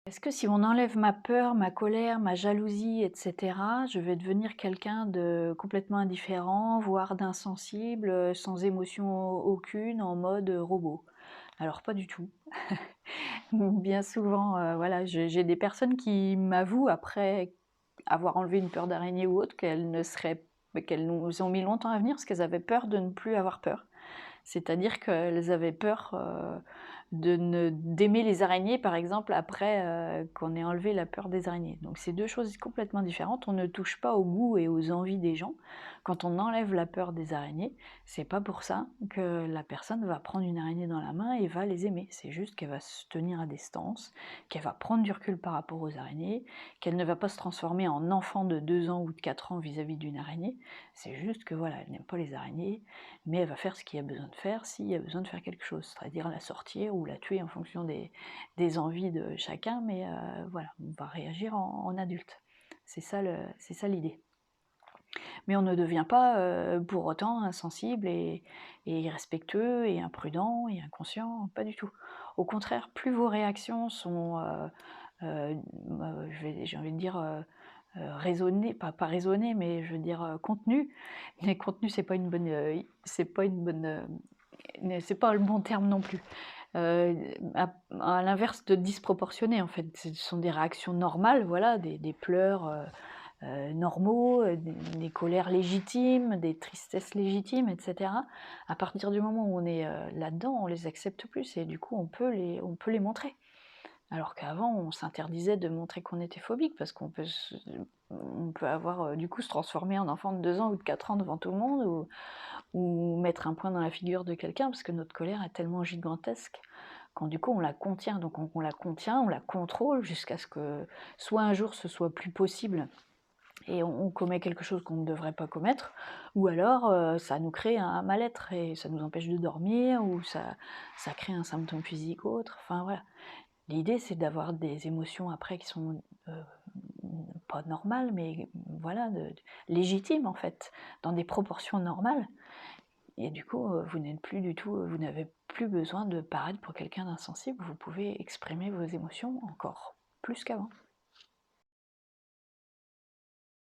Est-ce que si on enlève ma peur, ma colère, ma jalousie et cetera, je vais devenir quelqu'un de complètement indifférent, voire d'insensible, sans émotion aucune, en mode, robot? Alors pas du tout. Bien souvent, voilà, j'ai des personnes qui m'avouent après avoir enlevé une peur d'araignée ou autre, qu'elles nous ont mis longtemps à venir parce qu'elles avaient peur de ne plus avoir peur. C'est-à-dire qu'elles avaient peur, d'aimer les araignées, par exemple, après, qu'on ait enlevé la peur des araignées. Donc c'est 2 choses complètement différentes. On ne touche pas au goût et aux envies des gens. Quand on enlève la peur des araignées, c'est pas pour ça que la personne va prendre une araignée dans la main et va les aimer. C'est juste qu'elle va se tenir à distance, qu'elle va prendre du recul par rapport aux araignées, qu'elle ne va pas se transformer en enfant de 2 ans ou de 4 ans vis-à-vis d'une araignée. C'est juste que voilà, elle n'aime pas les araignées, mais elle va faire ce qu'il y a besoin de faire s'il y a besoin de faire quelque chose, c'est-à-dire la sortir ou la tuer en fonction des envies de chacun, mais voilà, on va réagir en adulte. C'est ça l'idée. Mais on ne devient pas pour autant insensible et irrespectueux et imprudent et inconscient, pas du tout. Au contraire, plus vos réactions sont, j'ai envie de dire, raisonnées, pas raisonnées, mais je veux dire contenues. Mais contenu, c'est pas le bon terme non plus. À l'inverse de disproportionné en fait, ce sont des réactions normales, voilà, des pleurs normaux, des colères légitimes, des tristesses légitimes, etc. À partir du moment où on est là-dedans, on les accepte plus et du coup on peut les montrer. Alors qu'avant, on s'interdisait de montrer qu'on était phobique parce on peut avoir du coup se transformer en enfant de 2 ans ou de 4 ans devant tout le monde ou mettre un poing dans la figure de quelqu'un parce que notre colère est tellement gigantesque quand du coup on la contient. Donc on la contient, on la contrôle jusqu'à ce que soit un jour ce soit plus possible et on commet quelque chose qu'on ne devrait pas commettre, ou alors ça nous crée un mal-être et ça nous empêche de dormir, ou ça crée un symptôme physique ou autre. Enfin voilà. L'idée c'est d'avoir des émotions après qui sont pas normales, mais voilà, légitimes en fait, dans des proportions normales. Et du coup, vous n'êtes plus du tout, vous n'avez plus besoin de paraître pour quelqu'un d'insensible, vous pouvez exprimer vos émotions encore plus qu'avant.